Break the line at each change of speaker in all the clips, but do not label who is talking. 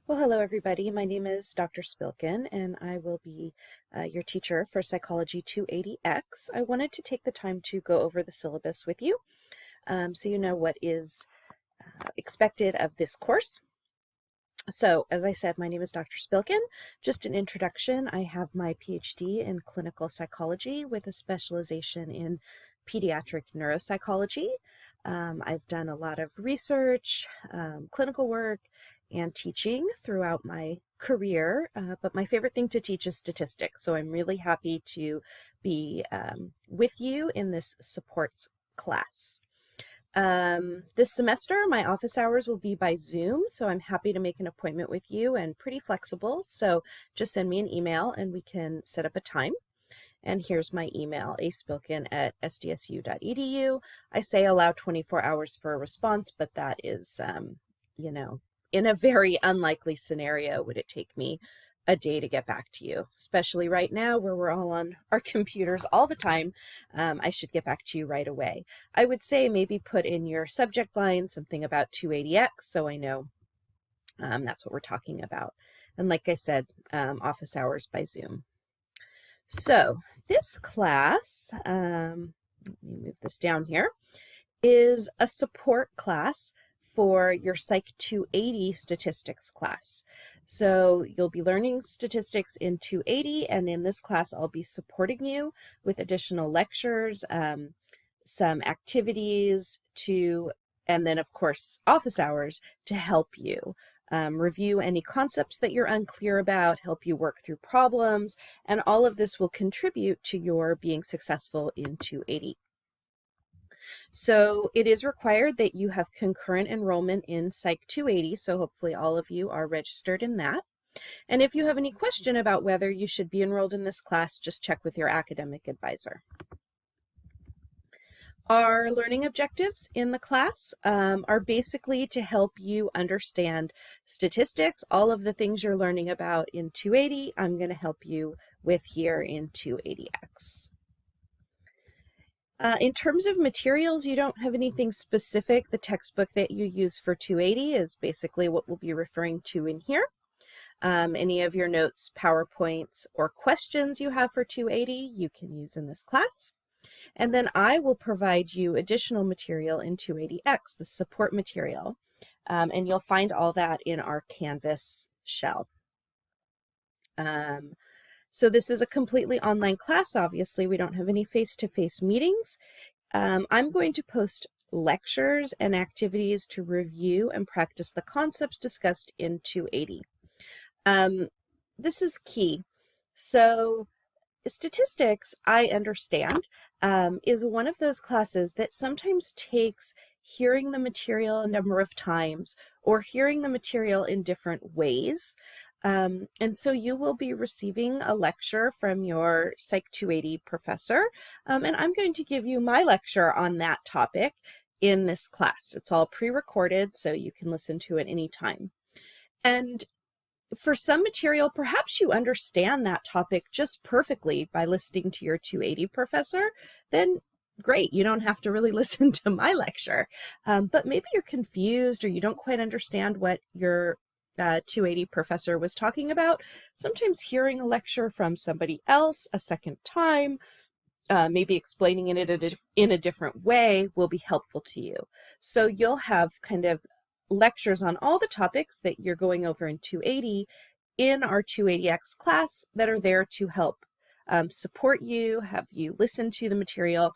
Well, hello everybody. My name is Dr. Spilkin and I will be your teacher for Psychology 280X. I wanted to take the time to go over the syllabus with you so you know what is expected of this course. So, as I said, my name is Dr. Spilkin. Just an introduction, I have my PhD in clinical psychology with a specialization in pediatric neuropsychology. I've done a lot of research, clinical work, and teaching throughout my career, but my favorite thing to teach is statistics, so I'm really happy to be with you in this supports class. This semester, my office hours will be by Zoom, so I'm happy to make an appointment with you and pretty flexible. So just send me an email and we can set up a time. And here's my email, aspilkin@sdsu.edu. I say allow 24 hours for a response, but that is, in a very unlikely scenario, would it take me a day to get back to you, especially right now where we're all on our computers all the time. I should get back to you right away. I would say maybe put in your subject line something about 280X so I know that's what we're talking about. And like I said, office hours by Zoom. So this class, let me move this down here, is a support class for your Psych 280 statistics class. So you'll be learning statistics in 280, and in this class I'll be supporting you with additional lectures, some activities and then of course office hours to help you review any concepts that you're unclear about, help you work through problems, and all of this will contribute to your being successful in 280. So it is required that you have concurrent enrollment in Psych 280, so hopefully all of you are registered in that. And if you have any question about whether you should be enrolled in this class, just check with your academic advisor. Our learning objectives in the class are basically to help you understand statistics. All of the things you're learning about in 280, I'm going to help you with here in 280X. In terms of materials, you don't have anything specific. The textbook that you use for 280 is basically what we'll be referring to in here. Any of your notes, PowerPoints, or questions you have for 280, you can use in this class. And then I will provide you additional material in 280X, the support material, and you'll find all that in our Canvas shell. So this is a completely online class, obviously. We don't have any face-to-face meetings. I'm going to post lectures and activities to review and practice the concepts discussed in 280. This is key. So statistics, I understand, is one of those classes that sometimes takes hearing the material a number of times or hearing the material in different ways. And so you will be receiving a lecture from your Psych 280 professor, and I'm going to give you my lecture on that topic in this class. It's all pre-recorded, so you can listen to it anytime. And for some material, perhaps you understand that topic just perfectly by listening to your 280 professor, then great, you don't have to really listen to my lecture. But maybe you're confused or you don't quite understand what your 280 professor was talking about. Sometimes hearing a lecture from somebody else a second time, maybe explaining it in a different way, will be helpful to you. So you'll have kind of lectures on all the topics that you're going over in 280 in our 280X class that are there to help support you, have you listen to the material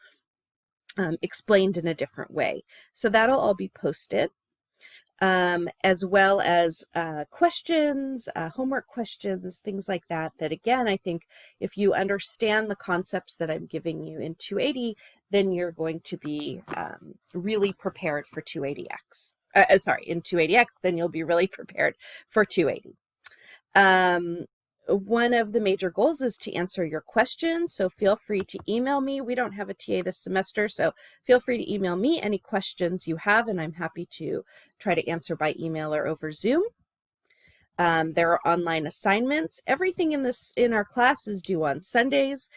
explained in a different way. So that'll all be posted. As well as questions, homework questions, things like that, that again, I think if you understand the concepts that I'm giving you in 280, then you're going to be really prepared for 280X. In 280X, then you'll be really prepared for 280. One of the major goals is to answer your questions, so feel free to email me. We don't have a TA this semester, so feel free to email me any questions you have, and I'm happy to try to answer by email or over Zoom. There are online assignments. Everything in our class is due on Sundays.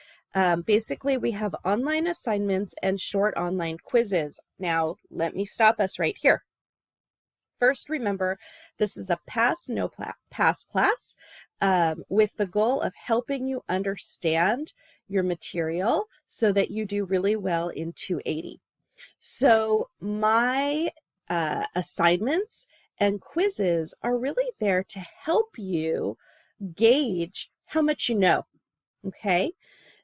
Basically, we have online assignments and short online quizzes. Now, let me stop us right here. first, remember, this is a pass, no pass class with the goal of helping you understand your material so that you do really well in 280. So my assignments and quizzes are really there to help you gauge how much you know, okay?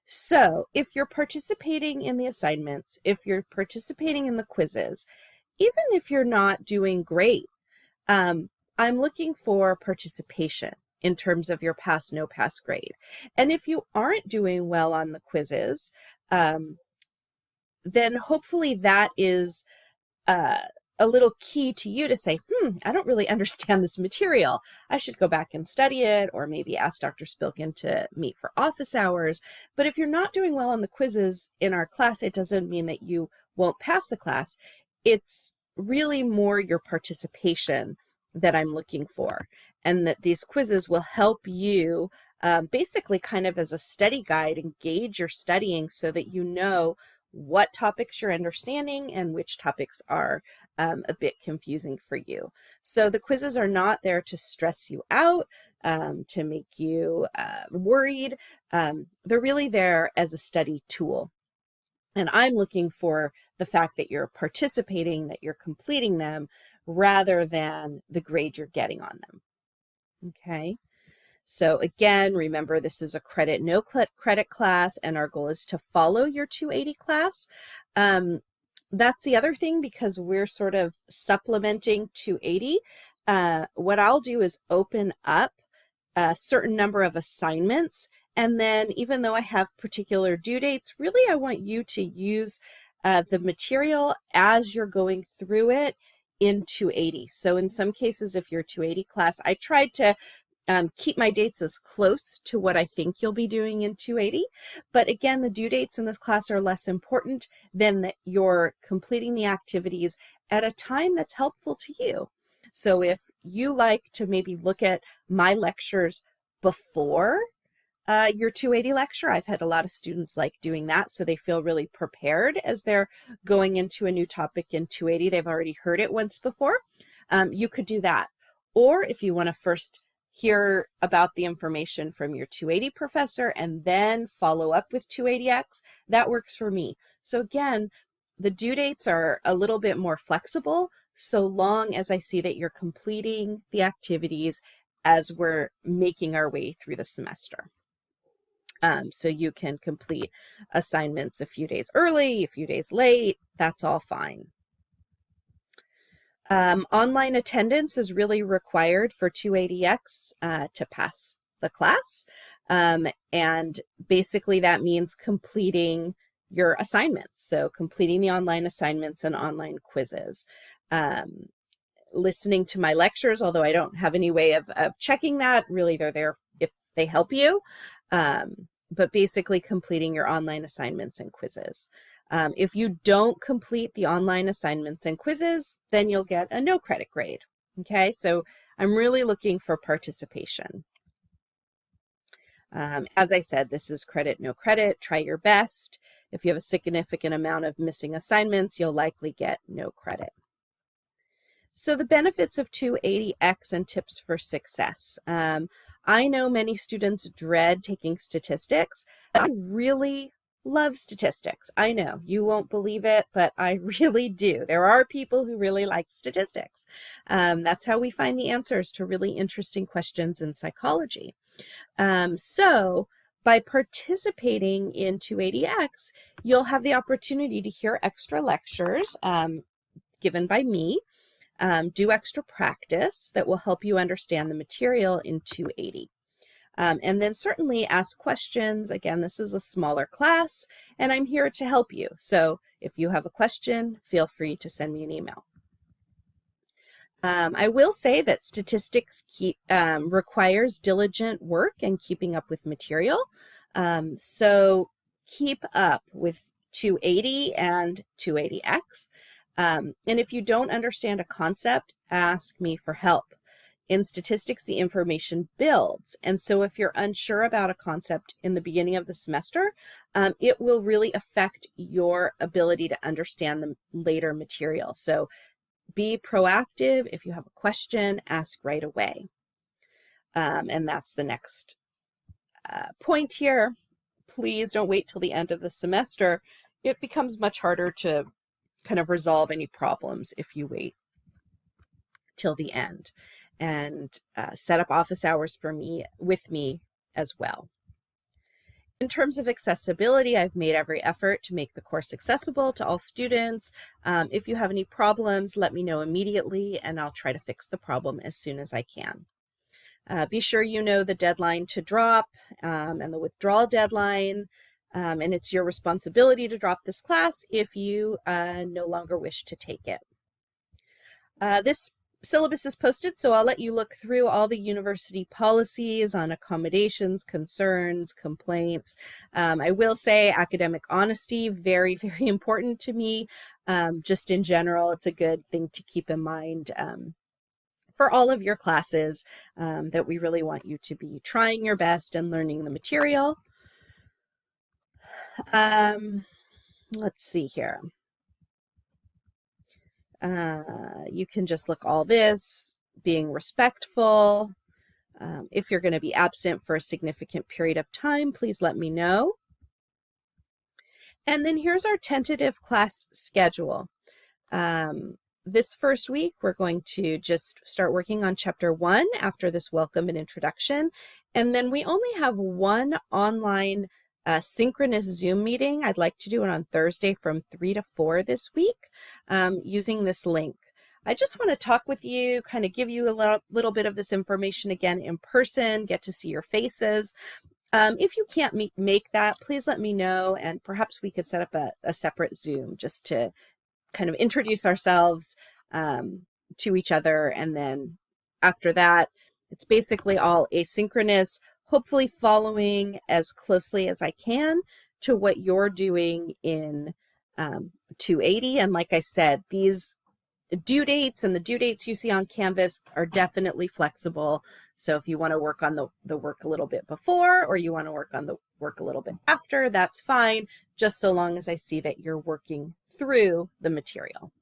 So if you're participating in the assignments, if you're participating in the quizzes, even if you're not doing great, I'm looking for participation in terms of your pass, no pass grade. And if you aren't doing well on the quizzes, then hopefully that is a little key to you to say, I don't really understand this material. I should go back and study it, or maybe ask Dr. Spilkin to meet for office hours. But if you're not doing well on the quizzes in our class, it doesn't mean that you won't pass the class. It's really more your participation that I'm looking for, and that these quizzes will help you basically kind of as a study guide engage your studying so that you know what topics you're understanding and which topics are a bit confusing for you. So the quizzes are not there to stress you out, to make you worried. They're really there as a study tool. And I'm looking for the fact that you're participating, that you're completing them, rather than the grade you're getting on them. Okay. So again, remember, this is a credit, no credit class, and our goal is to follow your 280 class. That's the other thing, because we're sort of supplementing 280. What I'll do is open up a certain number of assignments, and then even though I have particular due dates, really I want you to use the material as you're going through it in 280. So in some cases, if you're 280 class, I tried to keep my dates as close to what I think you'll be doing in 280. But again, the due dates in this class are less important than that you're completing the activities at a time that's helpful to you. So if you like to maybe look at my lectures before your 280 lecture, I've had a lot of students like doing that, so they feel really prepared as they're going into a new topic in 280. They've already heard it once before. You could do that. Or if you want to first hear about the information from your 280 professor and then follow up with 280X, that works for me. So again, the due dates are a little bit more flexible, so long as I see that you're completing the activities as we're making our way through the semester. So you can complete assignments a few days early, a few days late, that's all fine. Online attendance is really required for 280X to pass the class. And basically that means completing your assignments. So completing the online assignments and online quizzes. Listening to my lectures, although I don't have any way of checking that, really they're there if they help you. But basically completing your online assignments and quizzes. If you don't complete the online assignments and quizzes, then you'll get a no credit grade. Okay, so I'm really looking for participation. As I said, this is credit, no credit. Try your best. If you have a significant amount of missing assignments, you'll likely get no credit. So the benefits of 280X and tips for success. I know many students dread taking statistics. I really love statistics. I know you won't believe it, but I really do. There are people who really like statistics. That's how we find the answers to really interesting questions in psychology. So by participating in 280X, you'll have the opportunity to hear extra lectures given by me, do extra practice that will help you understand the material in 280. And then certainly ask questions. Again, this is a smaller class, and I'm here to help you. So if you have a question, feel free to send me an email. I will say that statistics requires diligent work and keeping up with material. So keep up with 280 and 280X. And if you don't understand a concept, ask me for help. In statistics, the information builds. And so if you're unsure about a concept in the beginning of the semester, it will really affect your ability to understand the later material. So Be proactive. If you have a question, ask right away. And that's the next point here. Please don't wait till the end of the semester. It becomes much harder to kind of resolve any problems if you wait till the end. And set up office hours with me as well. In terms of accessibility, I've made every effort to make the course accessible to all students. If you have any problems, let me know immediately, and I'll try to fix the problem as soon as I can. Be sure you know the deadline to drop and the withdrawal deadline, and it's your responsibility to drop this class if you no longer wish to take it. This syllabus is posted, so I'll let you look through all the university policies on accommodations, concerns, complaints. I will say academic honesty, very, very important to me. Just in general, it's a good thing to keep in mind for all of your classes, that we really want you to be trying your best and learning the material. Let's see here. You can just look all this, being respectful. If you're going to be absent for a significant period of time, please let me know. And then here's our tentative class schedule. This first week, we're going to just start working on chapter 1 after this welcome and introduction. And then we only have one online synchronous Zoom meeting. I'd like to do it on Thursday from 3 to 4 this week using this link. I just want to talk with you, kind of give you a little bit of this information again in person, get to see your faces. If you can't make that, please let me know, and perhaps we could set up a separate Zoom just to kind of introduce ourselves to each other. And then after that, it's basically all asynchronous, hopefully following as closely as I can to what you're doing in 280. And like I said, these due dates and the due dates you see on Canvas are definitely flexible. So if you want to work on the work a little bit before, or you want to work on the work a little bit after, that's fine, just so long as I see that you're working through the material.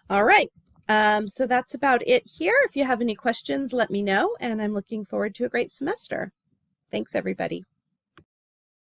All right, so that's about it here. If you have any questions, let me know, and I'm looking forward to a great semester. Thanks, everybody.